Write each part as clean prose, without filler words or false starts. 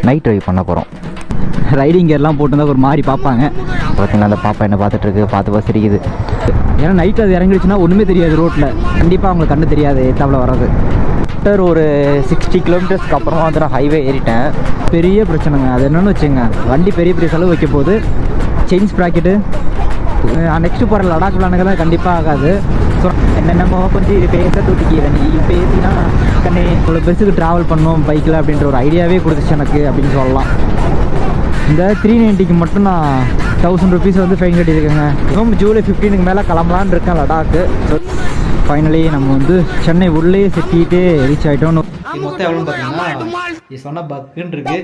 Night drive பண்ண போகிறோம். Riding கியர்லாம் போட்டுருந்தா ஒரு மாதிரி பார்ப்பாங்க. பார்த்தீங்கன்னா அந்த பாப்பா என்ன பார்த்துட்ருக்கு, பார்த்து சிரிக்குது. ஏன்னா நைட்டில் அது இறங்கிடுச்சுன்னா ஒன்றுமே தெரியாது ரோட்டில். கண்டிப்பாக அவங்களுக்கு கண்ணு தெரியாது ஏத்தாவில் வர்றது. ஒரு 60 கிலோமீட்டர்ஸ்க்கு அப்புறமா வந்து நான் ஹைவே ஏறிட்டேன். பெரிய பிரச்சனைங்க. அது என்னென்னு வச்சுங்க, வண்டி பெரிய பெரிய செலவு வைக்க போது. செயின் ஸ்ப்ராக்கெட்டு நெக்ஸ்ட்டு போகிற லடாக் பிளானுக்கு தான் கண்டிப்பாக ஆகாது. ஸோ என்னென்னமோ கொஞ்சம் இது பேச தூக்கிக்கிறேன். நீ பேசினா கண்ணே இவ்வளோ பெஸ்ஸுக்கு ட்ராவல் பண்ணோம் பைக்கில் அப்படின்ற ஒரு ஐடியாவே கொடுத்துச்சு எனக்கு அப்படின்னு சொல்லலாம். இந்த 390க்கு மட்டும் நான் 1000 ருபீஸ் வந்து ஃபைன் கட்டியிருக்கேங்க. இப்போ ஜூலை 15க்கு மேலே கிளம்பலான்னு இருக்கேன் லடாக்கு. ஸோ ஃபைனலி நம்ம வந்து சென்னை உள்ளே சிட்டிகிட்டே ரீச் ஆகிட்டோம். மொத்தம் எவ்வளோன்னு பார்த்தீங்கன்னா இது சொன்னால் பக்குன்னு இருக்கு.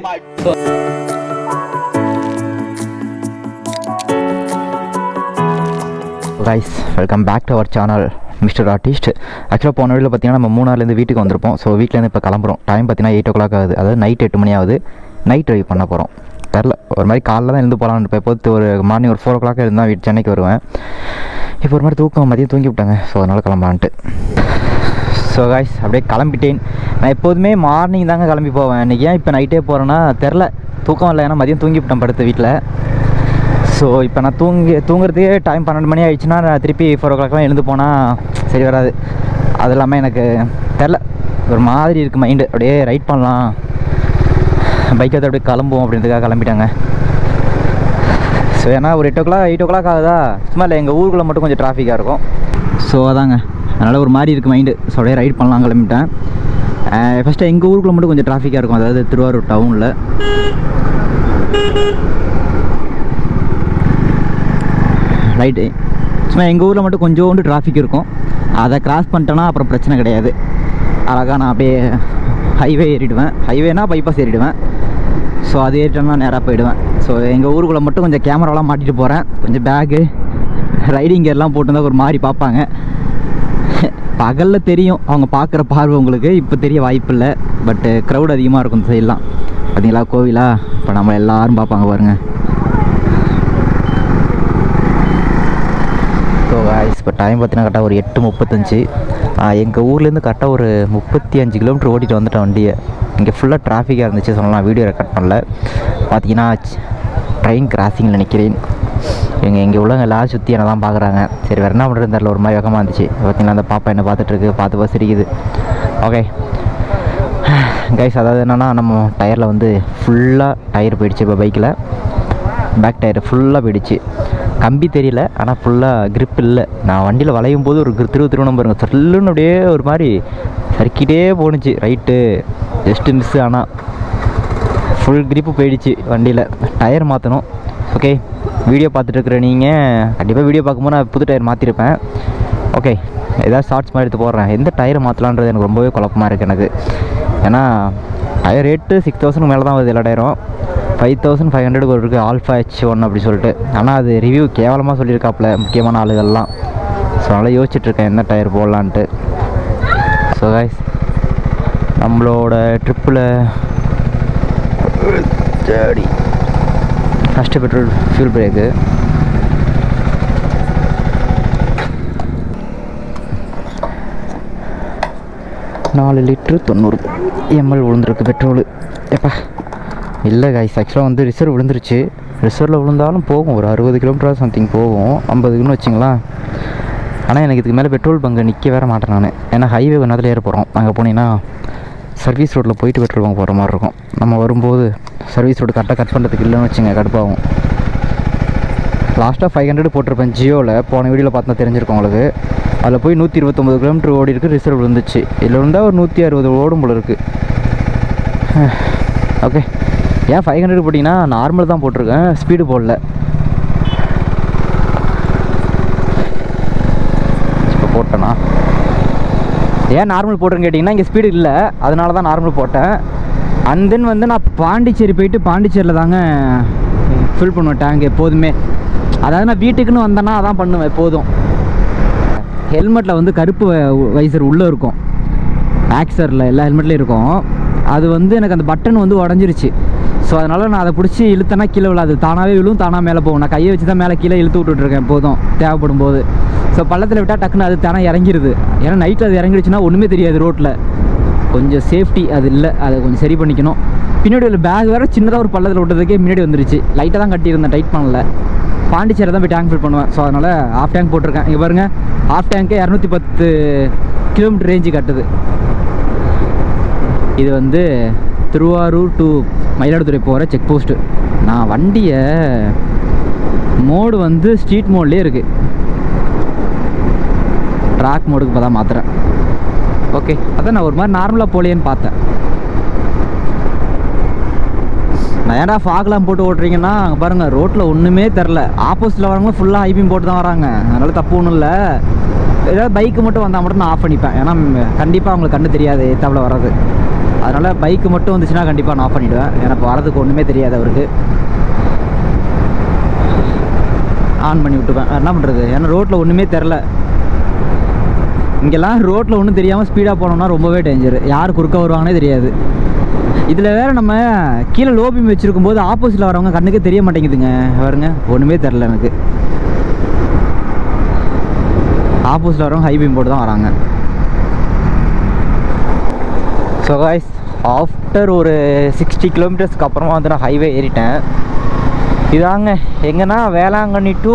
Guys, welcome back to our channel mister artist. ஆக்சுவலாக போன வீடியோவில் பார்த்தீங்கன்னா நம்ம மூணார்லேருந்து வீட்டுக்கு வந்திருப்போம். ஸோ வீட்டிலேருந்து இப்போ கிளம்புறோம். டைம் பார்த்தீங்கன்னா 8 o'clock ஆகுது. அதாவது நைட் 8 மணி ஆகுது. நைட் ட்ரைவ் பண்ண போகிறோம். தெரில, ஒரு மாதிரி காலைல தான் எழுந்து போகலான்னு. இப்போ எப்போது ஒரு மார்னிங் ஒரு 4 o'clock இருந்தால் சென்னைக்கு வருவேன். இப்போ ஒரு மாதிரி தூக்கம் மதியம் தூங்கி விட்டாங்க. ஸோ அதனால் கிளம்பலான்ட்டு. ஸோ கைஸ், அப்படியே கிளம்பிட்டேன். நான் எப்போதுமே மார்னிங் தாங்க கிளம்பி போவேன். இன்றைக்கி ஏன் இப்போ நைட்டே போகிறேன்னா தெரில, தூக்கம் இல்லை. ஏன்னா மதியம் தூங்கி விட்டேன் படுத்த வீட்டில். ஸோ இப்போ நான் தூங்குறதுக்கே டைம் 12 மணி ஆகிடுச்சுன்னா நான் திருப்பி 4 o'clockலாம் எழுந்து போனால் சரி வராது. அது இல்லாமல் எனக்கு தெரில, ஒரு மாதிரி இருக்குது மைண்டு. அப்படியே ரைட் பண்ணலாம், பைக் எடுத்து அப்படியே கிளம்புவோம் அப்படின்றதுக்காக கிளம்பிட்டாங்க. ஸோ ஏன்னா ஒரு 8 o'clock ஆகுதா, சும்மா இல்லை எங்கள் ஊருக்குள்ளே மட்டும் கொஞ்சம் டிராஃபிக்காக இருக்கும். ஸோ அதாங்க, அதனால் ஒரு மாதிரி இருக்குது மைண்டு. ஸோ அப்படியே ரைட் பண்ணலாம் கிளம்பிட்டேன். ஃபஸ்ட்டு எங்கள் ஊருக்குள்ளே மட்டும் கொஞ்சம் டிராஃபிக்காக இருக்கும், அதாவது திருவாரூர் டவுனில். ரைட்டு, சும்மா எங்கள் ஊரில் மட்டும் கொஞ்சோண்டு டிராஃபிக் இருக்கும். அதை கிராஸ் பண்ணிட்டேன்னா அப்புறம் பிரச்சனை கிடையாது. அழகாக நான் அப்படியே ஹைவே ஏறிடுவேன். ஹைவேனா பைபாஸ் ஏறிடுவேன். ஸோ அது ஏறிட்டேன்னா நேராக போயிடுவேன். ஸோ எங்கள் ஊருக்குள்ளே மட்டும் கொஞ்சம் கேமராலாம் மாட்டிட்டு போகிறேன். கொஞ்சம் பேகு ரைடிங் கியர்லாம் போட்டுருந்தா ஒரு மாதிரி பார்ப்பாங்க. பகலில் தெரியும் அவங்க பார்க்குற பார்வை உங்களுக்கு, இப்போ தெரிய வாய்ப்பு இல்லை. பட்டு க்ரௌட் அதிகமாக இருக்கும் இந்த சைட்லாம். பார்த்தீங்களா கோவிலா, இப்போ நம்ம எல்லோரும் பார்ப்பாங்க பாருங்கள். ஸோ காய்ஸ், இப்போ டைம் பார்த்தீங்கன்னா கரெக்டாக ஒரு 8:35. எங்கள் ஊர்லேருந்து கரெக்டாக ஒரு 35 கிலோமீட்டர் ஓட்டிகிட்டு வந்துட்டேன் வண்டியை. இங்கே ஃபுல்லாக டிராஃபிக்காக இருந்துச்சு. சொல்லலாம் வீடியோ ரெக்கார்ட் பண்ணல. பார்த்தீங்கன்னா ட்ரெயின் கிராசிங்கில் நிற்கிறேன். இங்கே உள்ளவங்க எல்லோரும் சுற்றி என்ன தான் பார்க்குறாங்க. சரி வேறு என்ன பண்ணுறது தெரியல, ஒரு மாதிரி வேகமாக இருந்துச்சு. பார்த்தீங்கன்னா அந்த பாப்பா என்ன பார்த்துட்ருக்கு, பார்த்து சிரிக்குது. ஓகே கைஸ், அதாவது என்னென்னா நம்ம டயரில் வந்து ஃபுல்லாக டயர் போயிடுச்சு. இப்போ பைக்கில் பேக் டயர் ஃபுல்லாக போயிடுச்சு. கம்பி தெரியல, ஆனால் ஃபுல்லாக க்ரிப் இல்லை. நான் வண்டியில் வளையும் போது ஒரு திருவண்ணம் பாருங்க, சொல்லுன்னு அப்படியே ஒரு மாதிரி சறுக்கிட்டே போணுச்சு. Right just miss. ஆனால் ஃபுல் க்ரிப்பு போயிடுச்சு வண்டியில். டயர் மாற்றணும். ஓகே, வீடியோ பார்த்துட்ருக்குற நீங்கள் கண்டிப்பாக வீடியோ பார்க்கும்போது நான் புது டயர் மாற்றிருப்பேன். ஓகே, ஏதாவது ஷார்ட்ஸ் மாதிரி எடுத்து போடுறேன். எந்த டயர் மாற்றலான்றது எனக்கு ரொம்பவே குழப்பமாக இருக்குது எனக்கு. ஏன்னா டயர் ரேட்டு 6000 மேலே தான் வருது எல்லா டயரும். 5500 ஒரு இருக்குது ஆல்ஃபா H1 அப்படி சொல்லிட்டு. ஆனால் அது ரிவ்யூ கேவலமாக சொல்லியிருக்காப்புல முக்கியமான ஆளுகள்லாம். ஸோ அதனால் யோசிச்சுட்ருக்கேன் என்ன டயர் போடலான்ட்டு. ஸோ கைஸ், நம்மளோட ட்ரிப்பில் சரி ஃபஸ்ட்டு பெட்ரோல் ஃபியூல் பிரேக்கு. நாலு லிட்ரு 90 ml விழுந்துருக்கு பெட்ரோலு. எப்பா இல்லை கைஸ், ஆக்சுவலாக வந்து ரிசர்வ் விழுந்துருச்சு. ரிசர்வில் விழுந்தாலும் போகும், ஒரு 60 கிலோமீட்டர் சம்திங் போகும், 50க்குன்னு வச்சிங்களா. ஆனால் எனக்கு இதுக்கு மேலே பெட்ரோல் பங்கு நிற்க வேற மாட்டேன் நான். ஏன்னா ஹைவே கொஞ்ச நேரத்தில் ஏற போகிறோம். அங்கே போனீங்கன்னா சர்வீஸ் ரோட்டில் போயிட்டு பெட்ரோல் பங்க் போகிற மாதிரி இருக்கும். நம்ம வரும்போது சர்வீஸ் ரோடு கரெக்டாக கட் பண்ணுறதுக்கு இல்லைன்னு வச்சுங்க, கடுப்பாகும். லாஸ்ட்டாக 500 போட்டிருப்பேன் ஜியோவில். போன வீடியோவில் பார்த்தா தெரிஞ்சிருக்கும் உங்களுக்கு. அதில் போய் 129 கிலோமீட்டர் ஓடி இருக்குது. ரிசர்வ் விழுந்துச்சு. இதில் இருந்தால் ஒரு 160 ஓடும் போல இருக்குது. ஓகே, ஏன் 500 போட்டிங்கன்னா நார்மல் தான் போட்டிருக்கேன், ஸ்பீடு போடல. இப்போ போட்டேன்னா ஏன் நார்மல் போட்டுருன்னு கேட்டிங்கன்னா இங்கே ஸ்பீடு இல்லை, அதனால தான் நார்மல் போட்டேன். அண்ட் தென் வந்து நான் பாண்டிச்சேரி போயிட்டு பாண்டிச்சேரியில் தாங்க ஃபில் பண்ணுவேன் டேங்க் எப்போதுமே. அதாவது நான் வீட்டுக்குன்னு வந்தேன்னா அதான் பண்ணுவேன் எப்போதும். ஹெல்மெட்டில் வந்து கருப்பு வைசர் உள்ளே இருக்கும், ஆக்சரில் எல்லா ஹெல்மெட்லேயும் இருக்கும். அது வந்து எனக்கு அந்த பட்டன் வந்து உடஞ்சிருச்சு. ஸோ அதனால் நான் அதை பிடிச்சி இழுத்தேன்னா கீழே விழாது, தானாகவே விழுவும், தானாக மேலே போகும். நான் கையை வச்சு தான் மேலே கீழே இழுத்து விட்டுட்ருக்கேன் எப்போதும் தேவைப்படும் போது. ஸோ பள்ளத்தில் விட்டால் டக்குன்னு அது தானே இறங்கிடுது. ஏன்னா நைட்டில் அது இறங்கிடுச்சுன்னா ஒன்றுமே தெரியாது ரோட்டில். கொஞ்சம் சேஃப்டி அது இல்லை, அதை கொஞ்சம் சரி பண்ணிக்கணும். பின்னாடி ஒரு பேக் வேறு சின்னதாக ஒரு பள்ளத்தில் விட்டதுக்கே முன்னாடி வந்துருச்சு. லைட்டாக தான் கட்டியிருந்தேன், டைட் பண்ணல. பாண்டிச்சேரி தான் போய் டேங்க் ஃபில் பண்ணுவேன். ஸோ அதனால் ஆஃப் டேங்க் போட்டிருக்கேன். இங்கே பாருங்கள், ஆஃப் டேங்க்கே 210 கிலோமீட்டர் ரேஞ்சு கட்டுது. இது வந்து திருவாரூர் டு மயிலாடுதுறை போகிற செக் போஸ்ட்டு. நான் வண்டியை மோடு வந்து ஸ்ட்ரீட் மோட்லேயே இருக்குது, ட்ராக் மோடுக்கு இப்போ தான் மாற்றுறேன். ஓகே, அதான் நான் ஒரு மாதிரி நார்மலாக போலேன்னு பார்த்தேன். நான் ஏன்டா ஃபாக்லாம் போட்டு ஓட்டுறீங்கன்னா அங்கே பாருங்கள், ரோட்டில் ஒன்றுமே தெரில. ஆப்போசிட்டில் வரவங்க ஃபுல்லாக ஐபிஎம் போட்டு தான் வராங்க. அதனால் தப்பு ஒன்றும் இல்லை. ஏதாவது பைக்கு மட்டும் வந்தால் மட்டும் நான் ஆஃப் பண்ணிப்பேன். ஏன்னா கண்டிப்பாக அவங்களுக்கு கண்டு தெரியாது எத்தாவில் வர்றது. அதனால் பைக்கு மட்டும் வந்துச்சுன்னா கண்டிப்பாக நான் ஆஃப் பண்ணிவிடுவேன். எனக்கு வரதுக்கு ஒன்றுமே தெரியாது அவருக்கு. ஆன் பண்ணி விட்டுப்பேன். என்ன பண்ணுறது, ஏன்னா ரோட்டில் ஒன்றுமே தெரில. இங்கெல்லாம் ரோட்டில் ஒன்றும் தெரியாமல் ஸ்பீடாக போனோம்னா ரொம்பவே டேஞ்சர். யார் குறுக்க வருவாங்கன்னே தெரியாது. இதில் வேறு நம்ம கீழே லோ பீம் வச்சுருக்கும் போது ஆப்போசிட்டில் வரவங்க கண்ணுக்கே தெரிய மாட்டேங்குதுங்க. பாருங்க, ஒன்றுமே தெரில எனக்கு. ஆப்போசிட்டில் வரவங்க ஹை பீம் போட்டு தான் வராங்க. ஸோ காய்ஸ், ஆஃப்டர் ஒரு 60 கிலோமீட்டர்ஸ்க்கு அப்புறமா வந்து நான் ஹைவே ஏறிட்டேன். இதாங்க எங்கன்னா வேளாங்கண்ணி டு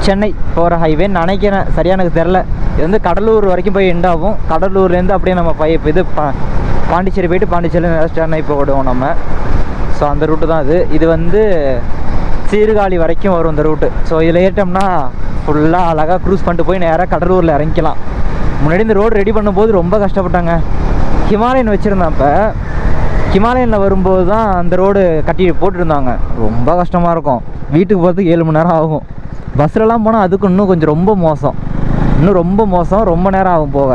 சென்னை போகிற ஹைவேன்னு நினைக்கிறேன், சரியாக எனக்கு தெரில. இது வந்து கடலூர் வரைக்கும் போய் எண்ட் ஆகும். கடலூர்லேருந்து அப்படியே நம்ம இது பாண்டிச்சேரி போய்ட்டு பாண்டிச்சேரியில் சென்னை போடுவோம் நம்ம. ஸோ அந்த ரூட்டு தான் இது. இது வந்து சீர்காழி வரைக்கும் வரும் இந்த ரூட்டு. ஸோ இதில் ஏறிட்டோம்னா ஃபுல்லாக அழகாக க்ரூஸ் பண்ணிட்டு போய் நேராக கடலூரில் இறங்கிக்கலாம். முன்னாடி இந்த ரோடு ரெடி பண்ணும்போது ரொம்ப கஷ்டப்பட்டாங்க. ஹிமாலயன் வச்சுருந்தேன். அப்போ ஹிமாலயனில் வரும்போது தான் அந்த ரோடு கட்டி போட்டுருந்தாங்க. ரொம்ப கஷ்டமாக இருக்கும். வீட்டுக்கு போகிறதுக்கு 7 மணி நேரம் ஆகும். பஸ்லலாம் போனால் அதுக்கு இன்னும் கொஞ்சம் ரொம்ப மோசம், இன்னும் ரொம்ப மோசம். ரொம்ப நேரம் ஆகும் போக.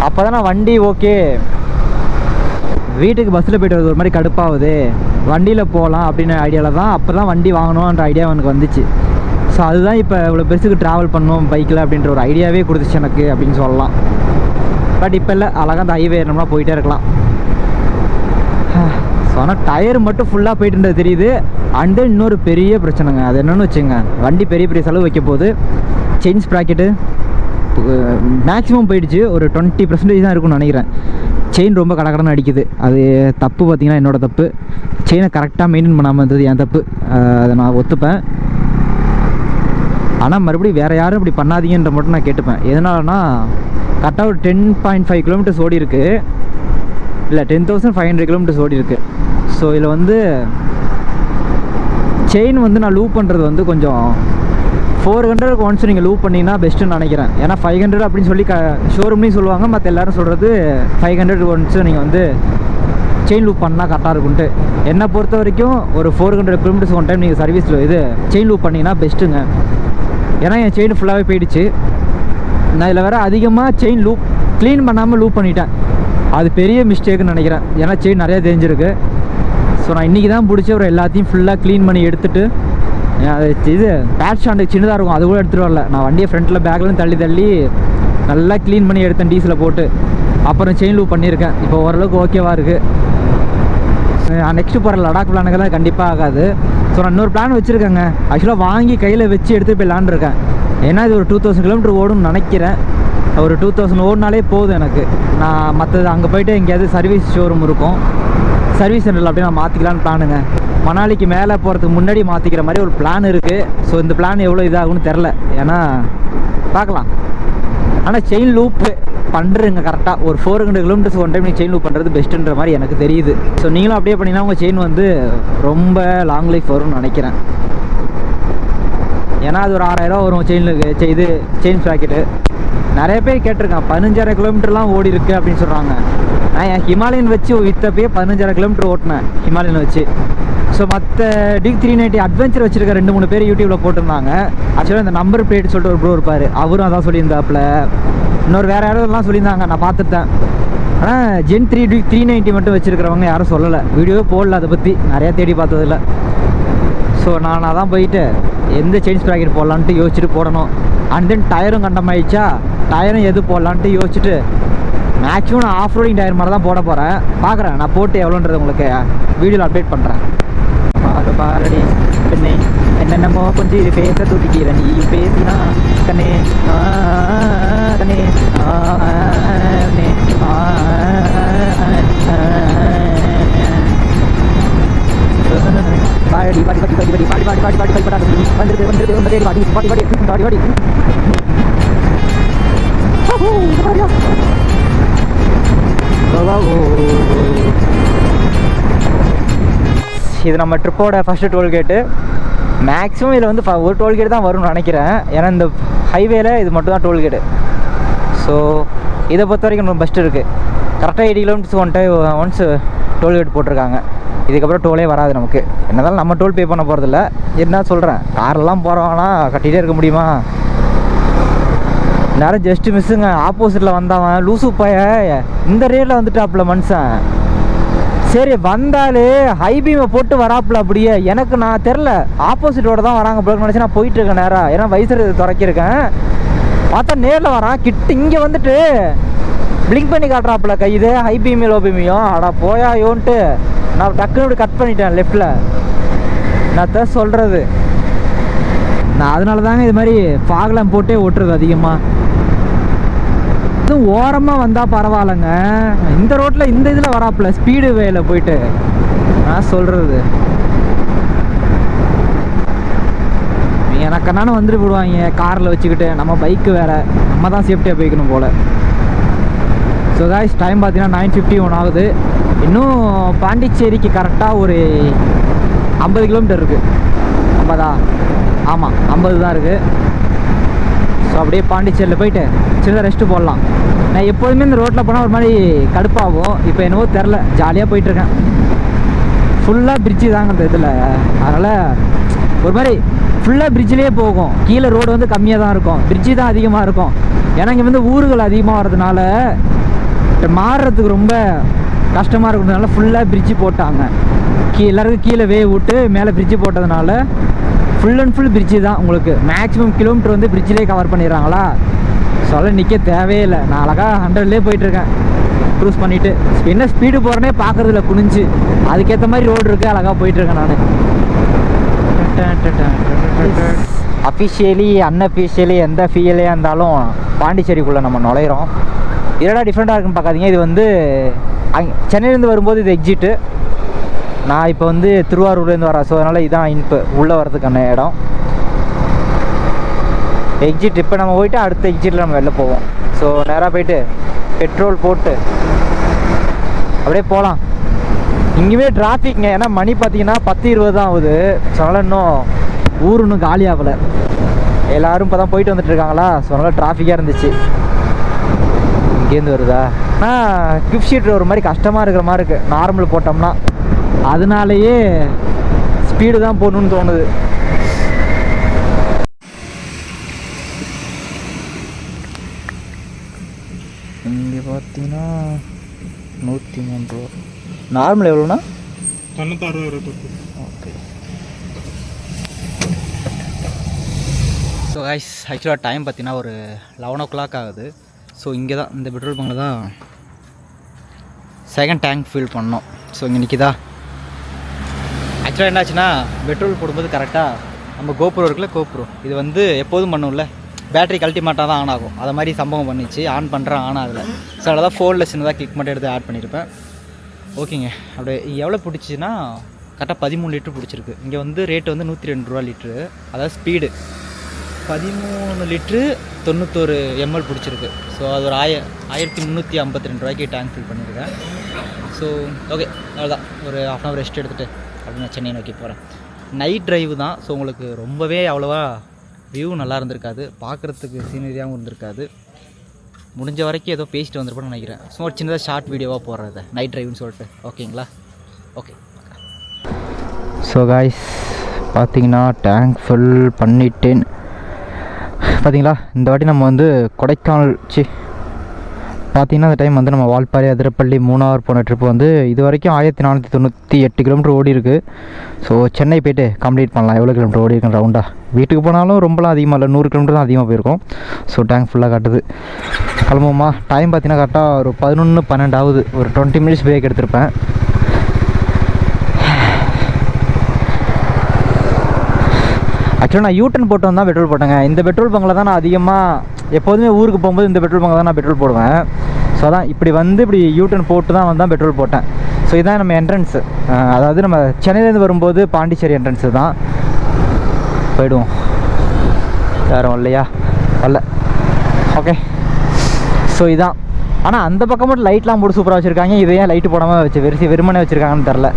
அப்போ தான் நான் வண்டி ஓகே, வீட்டுக்கு பஸ்ஸில் போய்ட்டு வரது ஒரு மாதிரி கடுப்பாகுது, வண்டியில் போகலாம் அப்படின்னு ஐடியாவில் தான் அப்போ தான் வண்டி வாங்கணுன்ற ஐடியா எனக்கு வந்துச்சு. ஸோ அதுதான் இப்போ இவ்வளோ பெருசுக்கு ட்ராவல் பண்ணணும் பைக்கில் அப்படின்ற ஒரு ஐடியாவே கொடுத்துச்சு எனக்கு அப்படின்னு சொல்லலாம். பட் இப்போ இல்லை, அழகாக அந்த ஹைவே ஏறினோம்னா போயிட்டே இருக்கலாம். ஸோ ஆனால் டயர் மட்டும் ஃபுல்லாக போயிட்டுன்றது தெரியுது. அண்ட் தென் இன்னொரு பெரிய பிரச்சனைங்க, அது என்னென்னு வச்சுங்க, வண்டி பெரிய பெரிய செலவு வைக்க போது செயின் ஸ்ப்ராக்கெட்டு மேக்ஸிமம் போயிடுச்சு. ஒரு 20% தான் இருக்கும்னு நினைக்கிறேன். செயின் ரொம்ப கடகடன்னு அடிக்குது. அது தப்பு, பார்த்திங்கன்னா என்னோடய தப்பு. செயினை கரெக்டாக மெயின்டைன் பண்ணாமல் இருந்தது என் தப்பு, அதை நான் ஒத்துப்பேன். ஆனால் மறுபடியும் வேறு யாரும் இப்படி பண்ணாதீங்கன்ற மட்டும் நான் கேட்டுப்பேன். எதனாலனா கரெக்டாக ஒரு 10.5 கிலோமீட்டர்ஸ் ஓடி இருக்குது, இல்லை 10,500 கிலோமீட்டர்ஸ் ஓடி இருக்குது. ஸோ இதில் வந்து செயின் வந்து நான் லூப் பண்ணுறது வந்து கொஞ்சம் 400 ஒன்ஸ் நீங்கள் லூப் பண்ணிங்கன்னா பெஸ்ட்டுன்னு நினைக்கிறேன். ஏன்னா 500 அப்படின்னு சொல்லி ஷோரூம்லேயும் சொல்லுவாங்க, மற்ற எல்லோரும் சொல்கிறது 500 ஒன்ஸ் நீங்கள் வந்து செயின் லூப் பண்ணால் கரெக்டாக இருக்குன்ட்டு. என்னை பொறுத்த வரைக்கும் ஒரு 400 கிலோமீட்டர்ஸ் ஒன் டைம் நீங்கள் சர்வீஸில் இது செயின் லூப் பண்ணிங்கன்னா பெஸ்ட்டுங்க. ஏன்னா என் செயின் ஃபுல்லாகவே போயிடுச்சு. நான் இதில் வேறு அதிகமாக செயின் லூப் க்ளீன் பண்ணாமல் லூப் பண்ணிட்டேன். அது பெரிய மிஸ்டேக்குன்னு நினைக்கிறேன். ஏன்னா செயின் நிறையா தெரிஞ்சிருக்கு. ஸோ நான் இன்றைக்கி தான் பிடிச்ச ஒரு எல்லாத்தையும் ஃபுல்லாக க்ளீன் பண்ணி எடுத்துகிட்டு, அது இது பேட் ஸ்டாண்டுக்கு சின்னதாக இருக்கும், அது கூட எடுத்துகிட்டு வரல. நான் வண்டியை ஃப்ரண்ட்டில் பேக்லேயும் தள்ளி நல்லா க்ளீன் பண்ணி எடுத்தேன் டீசலை போட்டு. அப்புறம் செயின் லூப் பண்ணியிருக்கேன். இப்போ ஓரளவுக்கு ஓகேவாக இருக்குது. நெக்ஸ்ட்டு போகிற லடாக் பிளானுக்கு தான் கண்டிப்பாக ஆகாது. ஸோ நான் இன்னொரு பிளான் வச்சுருக்கேங்க. ஆக்சுவலாக வாங்கி கையில் வச்சு எடுத்துகிட்டு போய் விளாண்டுருக்கேன். ஏன்னா இது ஒரு 2000 கிலோமீட்டர் ஓடும்னு நினைக்கிறேன். ஒரு 2000 ஓடினாலே போதும் எனக்கு. நான் மற்றது அங்கே போய்ட்டு எங்கேயாவது சர்வீஸ் ஷோரூம் இருக்கும், சர்வீஸ் சென்டரில் அப்படியே நான் மாற்றிக்கலான்னு பிளானுங்க. மணாலிக்கு மேலே போகிறதுக்கு முன்னாடி மாற்றிக்கிற மாதிரி ஒரு பிளான் இருக்குது. ஸோ இந்த பிளான் எவ்வளோ இதாகும்னு தெரில, ஏன்னா பார்க்கலாம். ஆனால் செயின் லூப்பு பண்ணுறேங்க கரெக்டாக ஒரு 400 கிலோமீட்டர்ஸ் ஒன் டைம் நீங்கள் செயின் லூப் பண்ணுறது பெஸ்ட்டுன்ற மாதிரி எனக்கு தெரியுது. ஸோ நீங்களும் அப்படியே பண்ணிங்கன்னா உங்கள் செயின் வந்து ரொம்ப லாங் லைஃப் வரும்னு நினைக்கிறேன். ஏன்னா அது ஒரு 6000 வரும் செயினுக்கு. இது செயின் ஸ்ப்ராக்கெட்டு நிறைய பேர் கேட்டிருக்கேன், 15000 கிலோமீட்டர்லாம் ஓடி இருக்குது அப்படின்னு சொல்கிறாங்க. நான் என் ஹிமாலயன் வச்சு விற்றப்பே 15000 கிலோமீட்டர் ஓட்டினேன் ஹிமாலயன் வச்சு. ஸோ மற்ற டிக் 390 அட்வென்ச்சர் வச்சுருக்க 2-3 பேர் யூடியூப்பில் போட்டிருந்தாங்க. ஆக்சுவலாக இந்த நம்பர் பிளேட் சொல்லிட்டு ஒரு ப்ரோ இருப்பார், அவரும் அதான் சொல்லியிருந்தாப்புல. இன்னொரு வேறு யாரெல்லாம் சொல்லியிருந்தாங்க, நான் பார்த்துட்டேன். ஆனால் Gen 3 டிக் 390 மட்டும் வச்சுருக்கிறவங்க யாரும் சொல்லலை, வீடியோவே போடல அதை பற்றி, நிறையா தேடி பார்த்ததில்ல. ஸோ நான் தான் போயிட்டு எந்த செயின் ஸ்ப்ராக்கெட் போடலான்ட்டு யோசிச்சுட்டு போடணும். அண்ட் தென் டயரும் கண்டமாயிடுச்சா, டயரும் எது போடலான்ட்டு யோசிச்சுட்டு மேக்ஸிமம் நான் ஆஃப் ரோடிங் டயர் மாதிரி தான் போட போகிறேன். பார்க்குறேன் நான் போட்டு எவ்வளோன்றது உங்களுக்கு வீடியோவில் அப்டேட் பண்ணுறேன். பாரடி பெண்ணே என்னென்னமோ கொஞ்சம் இது பேச தூக்கிக்கிற நீ பேசினா கண்ணே தண்ணி பாடி பாடி பாடி பாடி பாடி பாடி பாடி பாடி பாடி பாடி வந்துருக்கு வந்துருக்கு வந்துருக்கு பாடி பாடி பாடி பாடி பாடி இது நம்ம ட்ரிப்போட ஃபஸ்ட்டு டோல்கேட்டு. மேக்ஸிமம் இதில் வந்து ஒரு டோல்கேட் தான் வரும்னு நினைக்கிறேன். ஏன்னா இந்த ஹைவேல இது மட்டும் தான் டோல்கேட்டு. ஸோ இதை பொறுத்த வரைக்கும் ரொம்ப பெஸ்ட்டு இருக்குது. கரெக்டாக 80 கிலோமீட்டர்ஸ் ஒன்ஸ் டோல்கேட் போட்டிருக்காங்க. இதுக்கப்புறம் டோலே வராது நமக்கு. என்னதான் நம்ம டோல் பே பண்ண போகிறதில்ல. என்ன சொல்கிறேன், காரெல்லாம் போகிறவங்கன்னா கட்டிகிட்டே இருக்க முடியுமா? நேரம் ஜஸ்ட்டு மிஸ்ஸுங்க. ஆப்போசிட்டில் வந்தவன் லூசு பைய இந்த ரேட்டில் வந்துட்டாப்புல மனுஷன். சரி வந்தாலே ஹைபீமை போட்டு வராப்புல. அப்படியே எனக்கு நான் தெரில, ஆப்போசிட்டோட தான் வராங்க போல நினச்சி நான் போயிட்டுருக்கேன் நேராக. ஏன்னா வயசு துறக்கிருக்கேன். பார்த்தா நேரில் வரான் கிட்ட. இங்கே வந்துட்டு பிளிங்க் பண்ணி காட்டுறாப்புல கை. இது ஹைபீமி லோபீமியும் அடா போயாயோன்ட்டு நான் டக்குன்னு இப்படி கட் பண்ணிட்டேன் லெஃப்டில். நான் தான் சொல்கிறது, நான் அதனால தாங்க இது மாதிரி ஃபாக்லாம் போட்டே ஓட்டுறது அதிகமாக. ஓரமாக வந்தால் பரவாயில்லைங்க. இந்த ரோட்டில் இந்த இதில் வராப்புல ஸ்பீடு வேல போயிட்டு. நான் சொல்கிறது எனக்குன்னானு வந்துட்டு போடுவாங்க காரில் வச்சுக்கிட்டு. நம்ம பைக்கு வேறு, நம்ம தான் சேஃப்டியாக போய்க்கணும் போல். ஸோ காய்ஸ் டைம் பார்த்தீங்கன்னா 9:51 ஆகுது. இன்னும் பாண்டிச்சேரிக்கு கரெக்டாக ஒரு 50 கிலோமீட்டர் இருக்குது. 50ஆ? ஆமாம் 50 தான் இருக்குது. ஸோ அப்படியே பாண்டிச்சேரியில் போயிட்டு சின்னதாக ரெஸ்ட்டு போடலாம். நான் எப்போதுமே இந்த ரோட்டில் போனால் ஒரு மாதிரி கடுப்பாகும். இப்போ என்னவோ தெரில, ஜாலியாக போயிட்டுருக்கேன். ஃபுல்லாக பிரிட்ஜு தாங்க இந்த இதில். அதனால் ஒரு மாதிரி ஃபுல்லாக பிரிட்ஜிலே போகும். கீழே ரோடு வந்து கம்மியாக தான் இருக்கும், பிரிட்ஜு தான் அதிகமாக இருக்கும். ஏன்னா இங்கே வந்து ஊர்கள் அதிகமாக வர்றதுனால மாறுறதுக்கு ரொம்ப கஷ்டமாக இருக்கிறதுனால ஃபுல்லாக பிரிட்ஜு போட்டாங்க. எல்லாருக்கும் கீழே விட்டு மேலே பிரிட்ஜு போட்டதுனால ஃபுல் அண்ட் ஃபுல் பிரிட்ஜு தான். உங்களுக்கு மேக்ஸிமம் கிலோமீட்டர் வந்து பிரிட்ஜிலே கவர் பண்ணிடுறாங்களா. ஸோ அதெல்லாம் நிற்க தேவையே இல்லை. நான் அழகாக 100லேயே போயிட்டுருக்கேன் க்ரூஸ் பண்ணிவிட்டு. என்ன ஸ்பீடு போகிறேனே பார்க்குறதில்ல குனிஞ்சு. அதுக்கேற்ற மாதிரி ரோடு இருக்குது, அழகாக போயிட்டுருக்கேன் நான். அஃபிஷியலி அன்அஃபிஷியலி எந்த ஃபீலையாக இருந்தாலும் பாண்டிச்சேரிக்குள்ளே நம்ம நுழையிறோம். இதோட டிஃப்ரெண்ட்டாக இருக்குன்னு பார்க்காதீங்க. இது வந்து சென்னையிலேருந்து வரும்போது இது எக்ஸிட்டு. நான் இப்போ வந்து திருவாரூர்லேருந்து வரேன். ஸோ அதனால் இதுதான் இன்பு உள்ளே வரதுக்கான இடம். எக்ஸிட் இப்போ நம்ம போயிட்டு அடுத்த எக்ஸிட்டில் நம்ம வெளில போவோம். ஸோ நேராக போயிட்டு பெட்ரோல் போட்டு அப்படியே போகலாம். இங்கேயுமே டிராஃபிக்ங்க. ஏன்னா மணி பார்த்தீங்கன்னா 10:20 தான் ஆகுது. ஸோ அதனால் இன்னும் ஊர் இன்னும் காலி ஆகலை. எல்லோரும் இப்போ தான் போயிட்டு வந்துட்டு இருக்காங்களா. ஸோ அதனால் டிராஃபிக்காக இருந்துச்சு. இங்கேருந்து வருதா? ஆனால் கிஃப்ட் ஷீட் ஒரு மாதிரி கஷ்டமாக இருக்கிற மாதிரி இருக்குது நார்மல் போட்டோம்னா. அதனாலேயே ஸ்பீடு தான் போகணுன்னு தோணுது. இங்கே பார்த்தீங்கன்னா 103 ரூபா. நார்மல் எவ்வளோண்ணா? 96. ஓகே. ஸோ கைஸ் ஆக்சுவலாக டைம் பார்த்தீங்கன்னா ஒரு 11 o'clock ஆகுது. ஸோ இங்கே தான் இந்த பெட்ரோல் பங்கில் தான் செகண்ட் டேங்க் ஃபில் பண்ணோம். ஸோ இங்கே நிற்கிதா. ஆக்சுவலாக என்னாச்சுன்னா பெட்ரோல் போடும்போது கரெக்டாக நம்ம கோப்ரோ இருக்குல்ல, கோப்ரோ இது வந்து எப்போதும் பண்ணும்ல, பேட்டரி கழட்டி மாட்டால் தான் ஆன் ஆகும். அதை மாதிரி சம்பவம் பண்ணிச்சு. ஆன் பண்ணுறேன், ஆன் ஆகலை. ஸோ அதில் தான் ஃபோனில் சின்னதாக கிளிக் மட்டும் எடுத்து ஆட் பண்ணியிருப்பேன். ஓகேங்க. அப்படியே எவ்வளோ பிடிச்சின்னா கரெக்டாக 13 லிட்டர் பிடிச்சிருக்கு. இங்கே வந்து ரேட்டு வந்து 102 ரூபா லிட்ரு. அதாவது ஸ்பீடு 13 லிட்ரு 91 ml பிடிச்சிருக்கு. ஸோ அது ஒரு 1352 ரூபாய்க்கு டேங்க் ஃபில் பண்ணியிருக்கேன். ஸோ ஓகே, அவ்வளோதான். ஒரு ½ hour ரெஸ்ட் எடுத்துகிட்டு அப்படின்னு நான் சென்னை நோக்கி போகிறேன். நைட் ட்ரைவ் தான். ஸோ உங்களுக்கு ரொம்பவே அவ்வளோவா வியூ நல்லா இருந்திருக்காது, பார்க்குறதுக்கு சீனரியாகவும் இருந்திருக்காது. முடிஞ்ச வரைக்கும் ஏதோ பேசிட்டு வந்துருப்பேன்னு நினைக்கிறேன். ஸோ ஒரு சின்னதாக ஷார்ட் வீடியோவாக போடுறது நைட் ட்ரைவ்னு சொல்லிட்டு. ஓகேங்களா? ஓகே. ஸோ காய்ஸ் பார்த்தீங்கன்னா டேங்க் ஃபில் பண்ணிட்டேன். பார்த்தீங்களா, இந்த வாட்டி நம்ம வந்து கொடைக்கானல் பார்த்தீங்கன்னா அந்த டைம் வந்து நம்ம வால்பாறை, அதிரப்பள்ளி, மூணார் போன ட்ரிப் வந்து இது வரைக்கும் 1498 கிலோமீட்டர் ஓடி இருக்குது. ஸோ சென்னை போய்ட்டு கம்ப்ளீட் பண்ணலாம். எவ்வளோ கிலோமீட்டர் ஓடி இருக்குன்னு ரவுண்டாக. வீட்டுக்கு போனாலும் ரொம்பலாம் அதிகமாக இல்லை, 100 கிலோமீட்டர் தான் அதிகமாக போயிருக்கோம். ஸோ டேங்க் ஃபுல்லாக காட்டுது. கிளம்புமா. டைம் பார்த்தீங்கன்னா கரெக்டாக ஒரு 11:12 ஆகுது. ஒரு 20 minutes பிரேக் எடுத்திருப்பேன். ஆக்சுவலாக நான் யூட்டன் போட்டு வந்தால் பெட்ரோல் போட்டேங்க. இந்த பெட்ரோல் பங்கில் தான் நான் அதிகமாக எப்போதுமே ஊருக்கு போகும்போது இந்த பெட்ரோல் பங்க் தான் நான் பெட்ரோல் போடுவேன். ஸோ அதான் இப்படி வந்து இப்படி யூட்டன் போட்டு தான் வந்து பெட்ரோல் போட்டேன். ஸோ இதான் நம்ம என்ட்ரன்ஸு, அதாவது நம்ம சென்னையிலேருந்து வரும்போது பாண்டிச்சேரி என்ட்ரன்ஸு தான். போயிடுவோம். யாரும் இல்லையா? வரல. ஓகே. ஸோ இதான். ஆனால் அந்த பக்கம் மட்டும் லைட்லாம் போட்டு சூப்பராக வச்சுருக்காங்க. இதை ஏன் லைட்டு போடாமல் வெறுமனே வச்சுருக்காங்கன்னு தெரில.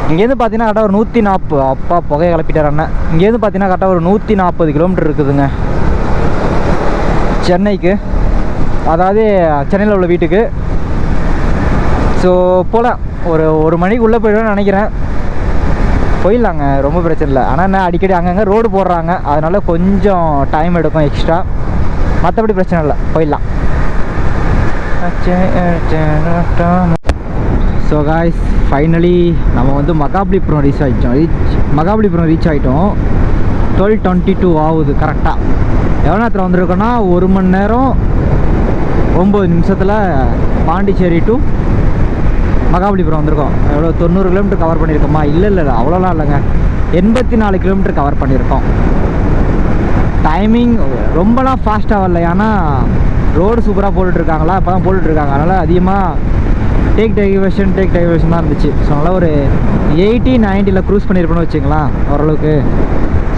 இங்கேருந்து பார்த்தீங்கன்னா கரெக்டாக ஒரு 140, அப்பா புகையை கிளப்பிட்டார் அண்ணன். இங்கேருந்து பார்த்தீங்கன்னா கரெக்டாக ஒரு 140 கிலோமீட்டர் இருக்குதுங்க சென்னைக்கு, அதாவது சென்னையில் உள்ள வீட்டுக்கு. ஸோ போகலாம், ஒரு மணிக்குள்ளே போய்டுவேன்னு நினைக்கிறேன். போயிடலாங்க, ரொம்ப பிரச்சனை இல்லை. ஆனால் என்ன அடிக்கடி அங்கங்கே ரோடு போடுறாங்க, அதனால் கொஞ்சம் டைம் எடுக்கும் எக்ஸ்ட்ரா. மற்றபடி பிரச்சனை இல்லை, போயிடலாம். ஸோ காய்ஸ், ஃபைனலி நம்ம வந்து மகாபலிபுரம் ரீச் ஆகிட்டோம். 12:22 ஆகுது கரெக்டாக. எவ்வளோ நேரத்தில் வந்திருக்கோன்னா 1 மணி நேரம் 9 நிமிஷத்தில் பாண்டிச்சேரி டு மகாபலிபுரம் வந்திருக்கோம். எவ்வளோ 90 கிலோமீட்டர் கவர் பண்ணியிருக்கோமா? இல்லை அவ்வளோலாம் இல்லைங்க, 84 கிலோமீட்டர் கவர் பண்ணியிருக்கோம். டைமிங் ரொம்பலாம் ஃபாஸ்ட்டாக வரல, ஏன்னா ரோடு சூப்பராக போட்டுட்ருக்காங்களா, இப்போ தான் போட்டுட்ருக்காங்க. அதனால் அதிகமாக டேக் டைவர்ஷன் தான் இருந்துச்சு. ஸோ அதனால் ஒரு 80-90 க்ரூஸ் பண்ணியிருப்பேன்னு வச்சுங்களேன் ஓரளவுக்கு.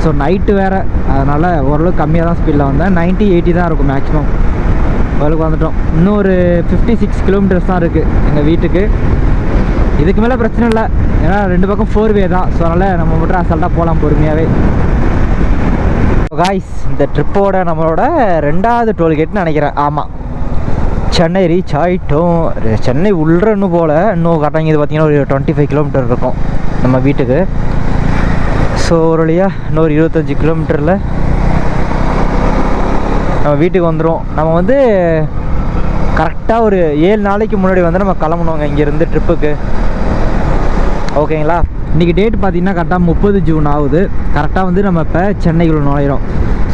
ஸோ நைட்டு வேறு, அதனால் ஓரளவுக்கு கம்மியாக தான் ஸ்பீடில் வந்தேன். 90-80 தான் இருக்கும் மேக்ஸிமம். ஓரளவுக்கு வந்துட்டோம். இன்னும் ஒரு 56 கிலோமீட்டர்ஸ் தான் இருக்குது எங்கள் வீட்டுக்கு. இதுக்கு மேலே பிரச்சனை இல்லை, ஏன்னா 2 பக்கம் 4-வே தான். ஸோ அதனால் நம்ம மட்டும் அசால்ட்டாக போகலாம் பொறுமையாகவே. காய்ஸ், இந்த ட்ரிப்போட நம்மளோட 2வது டோல்கேட்னு நினைக்கிறேன். ஆமாம், சென்னை ரீச் ஆகிட்டோம். சென்னை உள்ள இன்னும் போல், இன்னும் கரெக்டாக இது பார்த்திங்கன்னா ஒரு 25 கிலோமீட்டர் இருக்கும் நம்ம வீட்டுக்கு. ஸோ ஒரு வழியாக இன்னொரு 25 கிலோமீட்டரில் நம்ம வீட்டுக்கு வந்துடும். நம்ம வந்து கரெக்டாக ஒரு 7 நாளைக்கு முன்னாடி வந்து நம்ம கிளம்பணுங்க இங்கேருந்து ட்ரிப்புக்கு. ஓகேங்களா? இன்றைக்கி டேட் பார்த்திங்கன்னா கரெக்டாக 30 ஜூன் ஆகுது. கரெக்டாக வந்து நம்ம இப்போ சென்னைக்குள்ளே நுழையிறோம்.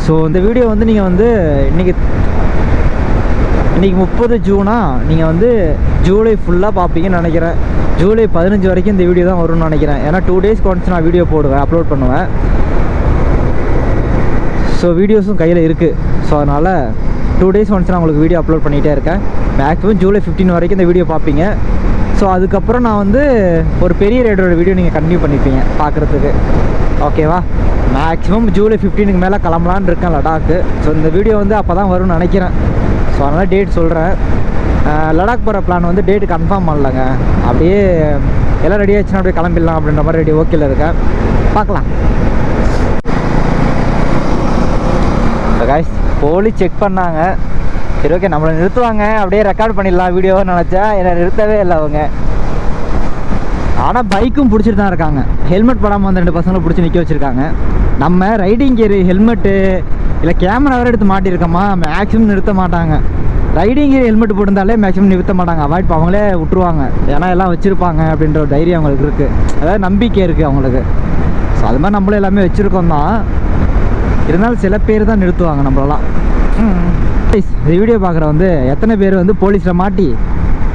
ஸோ இந்த வீடியோ வந்து நீங்கள் வந்து இன்றைக்கி 30 ஜூனா நீங்கள் வந்து ஜூலை ஃபுல்லாக பார்ப்பீங்கன்னு நினைக்கிறேன். ஜூலை 15 வரைக்கும் இந்த வீடியோ தான் வரும்னு நினைக்கிறேன். ஏன்னா 2 டேஸ்க்கு ஒன்ஸ் நான் வீடியோ போடுவேன், அப்லோட் பண்ணுவேன். ஸோ வீடியோஸும் கையில் இருக்குது. ஸோ அதனால் 2 டேஸ் ஒன்ஸ் நான் உங்களுக்கு வீடியோ அப்லோட் பண்ணிகிட்டே இருக்கேன். மேக்ஸிமம் ஜூலை 15 வரைக்கும் இந்த வீடியோ பார்ப்பீங்க. ஸோ அதுக்கப்புறம் நான் வந்து ஒரு பெரிய ரைடரோட வீடியோ நீங்கள் கண்டினியூ பண்ணிப்பீங்க பார்க்குறதுக்கு. ஓகேவா? மேக்ஸிமம் ஜூலை 15க்கு மேலே கிளம்பலான்னு இருக்கேன் லடாக்கு. ஸோ இந்த வீடியோ வந்து அப்போ தான் வரும்னு நினைக்கிறேன். ஸோ அதனால் டேட் சொல்கிறேன். லடாக் போகிற பிளான் வந்து டேட்டு கன்ஃபார்ம் பண்ணலங்க. அப்படியே எல்லாம் ரெடி ஆச்சுன்னா அப்படியே கிளம்பிடலாம் அப்படின்ற மாதிரி ரெடி ஓகேல இருக்கேன். பார்க்கலாம். காய்ஸ், போலீஸ் செக் பண்ணாங்க. சரி, ஓகே, நம்மளை நிறுத்துவாங்க, அப்படியே ரெக்கார்ட் பண்ணிடலாம் வீடியோன்னு நினச்சா என்னை நிறுத்தவே இல்லை அவங்க. ஆனால் பைக்கும் பிடிச்சிட்டு தான் இருக்காங்க. ஹெல்மெட் போடாமல் வந்து 2 பசங்களை பிடிச்சி நிற்க வச்சுருக்காங்க. நம்ம ரைடிங் கியர், ஹெல்மெட்டு இல்லை கேமரா வேறு எடுத்து மாட்டியிருக்கோமா, மேக்ஸிமம் நிறுத்த மாட்டாங்க. ரைடிங் கியர் ஹெல்மெட் போட்டிருந்தாலே மேக்ஸிமம் நிறுத்த மாட்டாங்க, அவாய்ட் அவங்களே விட்டுருவாங்க. ஏன்னா எல்லாம் வச்சுருப்பாங்க அப்படின்ற ஒரு தைரியம் அவங்களுக்கு இருக்குது, அதாவது நம்பிக்கை இருக்குது அவங்களுக்கு. ஸோ அது மாதிரி நம்மளும் எல்லாமே வச்சுருக்கோம் தான், இருந்தாலும் சில பேர் தான் நிறுத்துவாங்க நம்மளெல்லாம். இந்த வீடியோ பார்க்குற வந்து எத்தனை பேர் வந்து போலீஸில் மாட்டி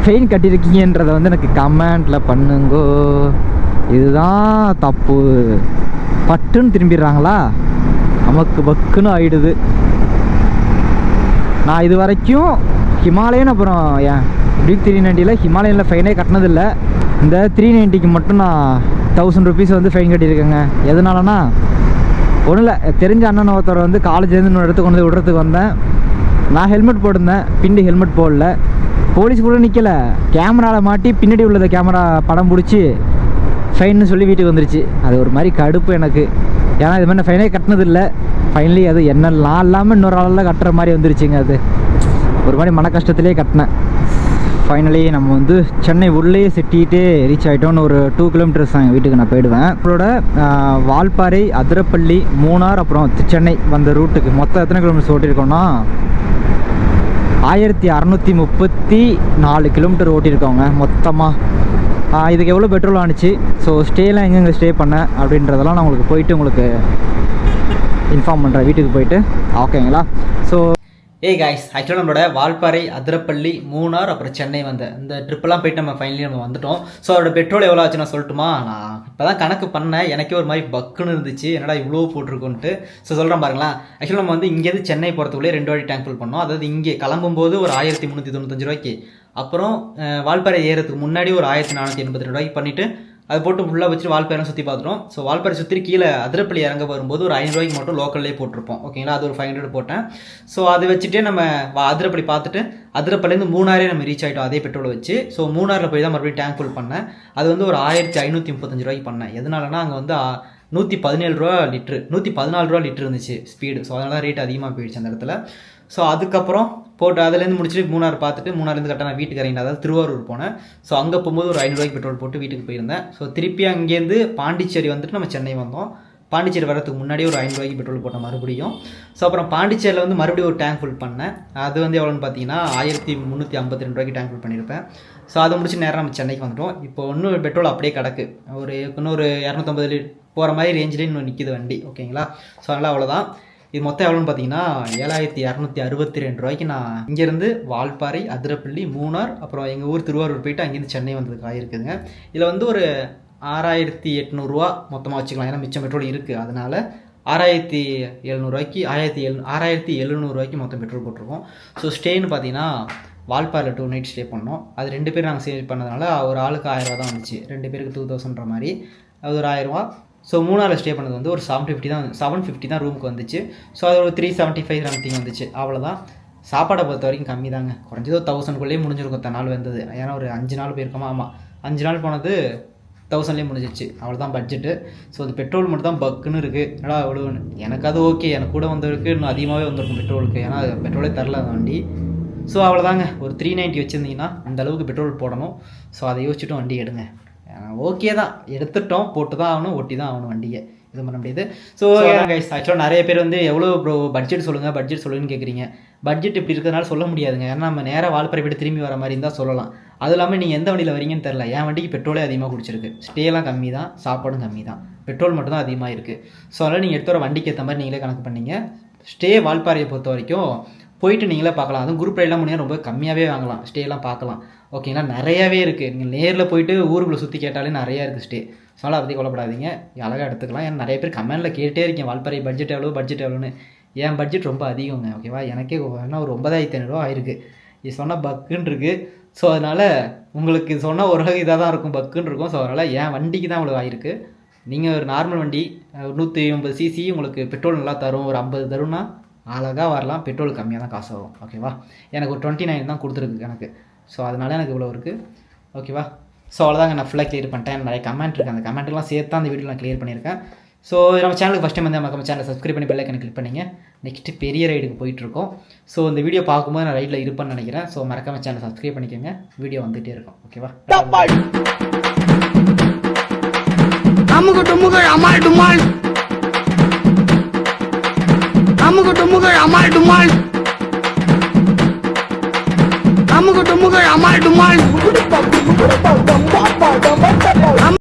ஃபெயின் கட்டியிருக்கீங்கன்றதை வந்து எனக்கு கமெண்டில் பண்ணுங்கோ. இதுதான் தப்பு. பட்டுன்னு திரும்பிடுறாங்களா, நமக்கு பக்குன்னு ஆகிடுது. நான் இது வரைக்கும் ஹிமாலயன் அப்புறம் ஏன் பிக் 390 ஹிமாலயனில் ஃபைனே கட்டினதில்லை. இந்த 390க்கு மட்டும் நான் 1000 ருபீஸ் வந்து ஃபைன் கட்டியிருக்கேங்க. எதனாலனா ஒன்றும் இல்லை, தெரிஞ்ச அண்ணன் ஒருத்தர் வந்து காலேஜ்லேருந்து இன்னொரு இடத்துக்கு கொண்டு விடுறதுக்கு வந்தேன். நான் ஹெல்மெட் போட்டிருந்தேன், பின்னாடி ஹெல்மெட் போடல. போலீஸ் கூட நிற்கலை, கேமராவில் மாட்டி பின்னாடி உள்ளதை கேமரா படம் பிடிச்சி ஃபைன்னு சொல்லி வீட்டுக்கு வந்துருச்சு. அது ஒரு மாதிரி கடுப்பு எனக்கு. ஏன்னா இது மாதிரி ஃபைனே கட்டினதில்லை. ஃபைனலி அது என்னெல்லாம் இல்லாமல் இன்னொரு ஆளெல்லாம் கட்டுற மாதிரி வந்துருச்சுங்க. அது ஒரு மாதிரி மன கஷ்டத்துலேயே கட்டினேன். ஃபைனலி நம்ம வந்து சென்னை உள்ளேயே சிட்டிகிட்டே ரீச் ஆகிட்டோன்னு. ஒரு 2 கிலோமீட்டர்ஸ் தான் எங்கள் வீட்டுக்கு நான் போயிடுவேன். அப்புறோட வால்பாறை, அதிரப்பள்ளி, மூணார், அப்புறம் சென்னை வந்த ரூட்டுக்கு மொத்தம் எத்தனை கிலோமீட்டர்ஸ் ஓட்டியிருக்கோன்னா 1634 கிலோமீட்டர் ஓட்டியிருக்கோங்க மொத்தமாக. இதுக்கு எவ்வளோ பெட்ரோல் ஆணுச்சு, ஸோ ஸ்டேலாம் எங்கெங்கே ஸ்டே பண்ணேன் அப்படின்றதெல்லாம் நான் உங்களுக்கு போயிட்டு உங்களுக்கு இன்ஃபார்ம் பண்ணுறேன் வீட்டுக்கு போயிட்டு. ஓகேங்களா? ஸோ ஏய் காய்ஸ், ஆக்சுவலாக நம்மளோட வால்பாறை, அதிரப்பள்ளி, மூணார், அப்புறம் சென்னை இந்த ட்ரிப்பெல்லாம் போயிட்டு நம்ம ஃபைனலி நம்ம வந்துட்டோம். ஸோ அதோட பெட்ரோல் எவ்வளோ ஆச்சு நான் சொல்லட்டுமா? நான் இப்போ தான் கணக்கு பண்ணேன், எனக்கே ஒரு மாதிரி பக்குன்னு இருந்துச்சு, என்னடா இவ்வளோ போட்டிருக்கோன்ட்டு. ஸோ சொல்கிறேன் பாருங்களேன். ஆக்சுவலாக நம்ம இங்கேருந்து சென்னை போகிறதுக்குள்ளே 2 வாட்டி டேங்க் ஃபுல் பண்ணோம். அதாவது இங்கே கிளம்பும்போது ஒரு 1395 ரூபாய்க்கு, அப்புறம் வால்பாறை ஏறதுக்கு முன்னாடி ஒரு 1482 ரூபாய்க்கு பண்ணிவிட்டு அது போட்டு ஃபுல்லாக வச்சுட்டு வால்பாறை சுற்றி பார்த்துட்டோம். ஸோ வால்பாறை சுற்றி கீழே அதிரப்பள்ளி இறங்க வரும்போது ஒரு 500 ரூபாய்க்கு மட்டும் லோக்கல்லே போட்டிருப்போம். ஓகேங்களா, அது ஒரு 500 போட்டேன். ஸோ அதை வச்சுட்டே நம்ம அதிரப்பள்ளி பார்த்துட்டு அதிரப்பள்ளிலேருந்து மூணாரே நம்ம ரீச் ஆகிட்டோம் அதே பெட்ரோலை வச்சு. ஸோ மூணாரில் போய் தான் மறுபடியும் டேங்க் ஃபுல் பண்ணேன். அது ஒரு 1535 ரூபாய்க்கு பண்ணேன். எதனாலனா அங்கே 117 ரூபா லிட்ரு, 114 ரூபா லிட்ரு இருந்துச்சு ஸ்பீடு. ஸோ அதனால ரேட் அதிகமாக போயிடுச்சு அந்த இடத்துல. ஸோ அதுக்கப்புறம் போட்டு அதுலேருந்து முடிச்சுட்டு மூணார் பார்த்துட்டு மூணார்லேருந்து கரெக்டாக நான் வீட்டுக்கு இறங்கினேன், அதாவது திருவாரூர் போனேன். ஸோ அங்கே போகும்போது ஒரு 500 ரூபாய்க்கு பெட்ரோல் போட்டு வீட்டுக்கு போயிருந்தேன். ஸோ திருப்பி அங்கேருந்து பாண்டிச்சேரி வந்துட்டு நம்ம சென்னை வந்தோம். பாண்டிச்சேரி வரதுக்கு முன்னாடி ஒரு 500 ரூபாய்க்கு பெட்ரோல் போட்டேன் மறுபடியும். ஸோ அப்புறம் பாண்டிச்சேரியில் மறுபடியும் ஒரு டேங்க் ஃபுல் பண்ணேன். அது எவ்வளோன்னு பார்த்தீங்கன்னா 1352 ரூபாய்க்கு டேங்க் ஃபுல் பண்ணியிருப்பேன். ஸோ அதை முடிச்சு நேரம் நம்ம சென்னைக்கு வந்துட்டோம். இப்போ இன்னும் பெட்ரோல் அப்படியே கிடக்கு, இன்னொரு 250 போகிற மாதிரி ரேஞ்சிலே இன்னும் நிற்கிது வண்டி. ஓகேங்களா, ஸோ அதனால் அவ்வளோதான். இது மொத்தம் எவ்வளோன்னு பார்த்தீங்கன்னா 7262 ரூபாய்க்கு நான் இங்கேருந்து வால்பாறை, அதிரப்பள்ளி, மூணார், அப்புறம் எங்கள் ஊர் திருவாரூர் போயிட்டு அங்கேருந்து சென்னை வந்ததுக்கு ஆகிருக்குதுங்க. இதில் ஒரு 6800 ரூபா மொத்தமாக வச்சுக்கலாம், ஏன்னா மிச்சம் பெட்ரோல் இருக்குது. அதனால் 6700 ரூபாய்க்கு 6700 ரூபாய்க்கு மொத்தம் பெட்ரோல் போட்டிருக்கோம். ஸோ ஸ்டேன்னு பார்த்தீங்கன்னா வால்பாறையில் 2 நைட் ஸ்டே பண்ணோம். அது 2 பேர் நாங்கள் சேவ் பண்ணதுனால ஒரு ஆளுக்கு 1000 ரூபா தான் வந்துச்சு. 2 பேருக்கு 2000ன்ற மாதிரி, அது ஒரு 1000 ரூபா. ஸோ மூணாரில் ஸ்டே பண்ணது ஒரு 750 தான் ரூமுக்கு வந்துச்சு. ஸோ அது ஒரு 375 சம்திங் வந்துச்சு, அவ்வளோதான். சாப்பாடை பொறுத்த வரைக்கும் கம்மி தாங்க, குறைஞ்சது 1000க்குள்ளேயே முடிஞ்சிருக்கும் நாள் வந்தது. ஏன்னா ஒரு 5 நாள் போயிருக்கோமா. ஆமாம், 5 நாள் போனது 1000லேயே முடிஞ்சிச்சு, அவ்வளோதான் பட்ஜெட்டு. ஸோ அது பெட்ரோல் மட்டும் தான் பக்குன்னு இருக்குது. என்னடா அவ்வளோன்னு எனக்கு அது ஓகே, எனக்கு கூட வந்தவருக்கு இன்னும் அதிகமாகவே வந்திருக்கும் பெட்ரோலுக்கு, ஏன்னா பெட்ரோலே தரல அந்த வண்டி. ஸோ அவ்வளோதாங்க, ஒரு 390 வச்சுருந்தீங்கன்னா அந்த அளவுக்கு பெட்ரோல் போடணும். ஸோ அதை யோசிச்சுட்டும் வண்டி எடுங்க. ஓகே தான், எடுத்துட்டோம், போட்டு தான் ஆகணும், ஒட்டி தான் ஆகணும் வண்டியை, இது பண்ண முடியாது. ஸோ கைஸ், ஆக்சுவலாக நிறைய பேர் எவ்வளோ ப்ரோ பட்ஜெட் சொல்லுங்கன்னு கேட்குறீங்க. பட்ஜெட் இப்படி இருக்கிறதுனால சொல்ல முடியாதுங்க, ஏன்னா நம்ம நேராக வால்பாறை போய்ட்டு திரும்பி வர மாதிரி இருந்தால் சொல்லலாம். அது இல்லாமல் நீங்கள் எந்த வண்டியில் வரீங்கன்னு தெரில. என் வண்டிக்கு பெட்ரோலே அதிகமாக குடிச்சிருக்கு, ஸ்டேலாம் கம்மி தான், சாப்பாடும் கம்மி தான், பெட்ரோல் மட்டும் தான் அதிகமாக இருக்குது. ஸோ அதனால் நீங்கள் எடுத்து வர வண்டிக்கு ஏற்ற மாதிரி நீங்களே கணக்கு பண்ணிங்க. ஸ்டே வால்பாறையை பொறுத்த வரைக்கும் போயிட்டு நீங்களே பார்க்கலாம். அதுவும் குரூப் ரைடெலாம் முடியாது, ரொம்ப கம்மியாகவே வாங்கலாம், ஸ்டேலாம் பார்க்கலாம். ஓகேங்களா, நிறையாவே இருக்குது. நீங்கள் நேரில் போயிட்டு ஊருக்குள்ளே சுற்றி கேட்டாலே நிறையா இருக்குது ஸ்டே. ஸோ அதை பற்றி கொள்ளப்படாதீங்க, அழகாக எடுத்துக்கலாம். ஏன்னா நிறைய பேர் கமெண்டில் கேட்டே இருக்கேன், வால்பாறை பட்ஜெட் எவ்வளோன்னு. என் பட்ஜெட் ரொம்ப அதிகங்க, ஓகேவா. எனக்கே என்ன ஒரு 9500 ரூபா ஆயிருக்கு. இது சொன்னால் பக்குன்னு இருக்குது. ஸோ அதனால் உங்களுக்கு சொன்னால் ஓரளவு இதாக தான் இருக்கும், பக்குன்னு இருக்கும். ஸோ அதனால் என் வண்டிக்கு தான் அவ்வளோ ஆயிருக்கு. நீங்கள் ஒரு நார்மல் வண்டி 150 சிசி உங்களுக்கு பெட்ரோல் நல்லா தரும், ஒரு 50 தரும்னா அழகாக வரலாம், பெட்ரோல் கம்மியாக தான் காசு வரும். ஓகேவா, எனக்கு ஒரு 29 தான் கொடுத்துருக்கு எனக்கு. ஸோ அதனால் எனக்கு இவ்வளோ இருக்குது. ஓகேவா, ஸோ அவ்வளோதாங்க, நான் ஃபுல்லாக கிளியர் பண்ணிட்டேன். நிறைய கமெண்ட் இருக்குது, அந்த கமெண்ட்லாம் சேர்த்து தான் அந்த வீடியோ நான் கிளியர் பண்ணியிருக்கேன். ஸோ நம்ம சேனலுக்கு ஃபஸ்ட் டைம் நம்ம சேனலை சப்ஸ்கிரைப் பண்ணி பெல் ஐக்கனை கிளிக் பண்ணிங்க. நெக்ஸ்ட்டு பெரிய ரைடுக்கு போயிட்டுருக்கோம். ஸோ இந்த வீடியோ பார்க்கும்போது நான் ரைடில் இருப்பேன்னு நினைக்கிறேன். ஸோ மறக்காம சேனலை சப்ஸ்கிரைப் பண்ணிக்கோங்க, வீடியோ வந்துகிட்டே இருக்கும். ஓகேவா, அமுகு டுமுகள் அமால் டுமால், அமுகு டுமுகள் அமால் டுமால், அமுகு டுமுகள் அமால் டுமால்.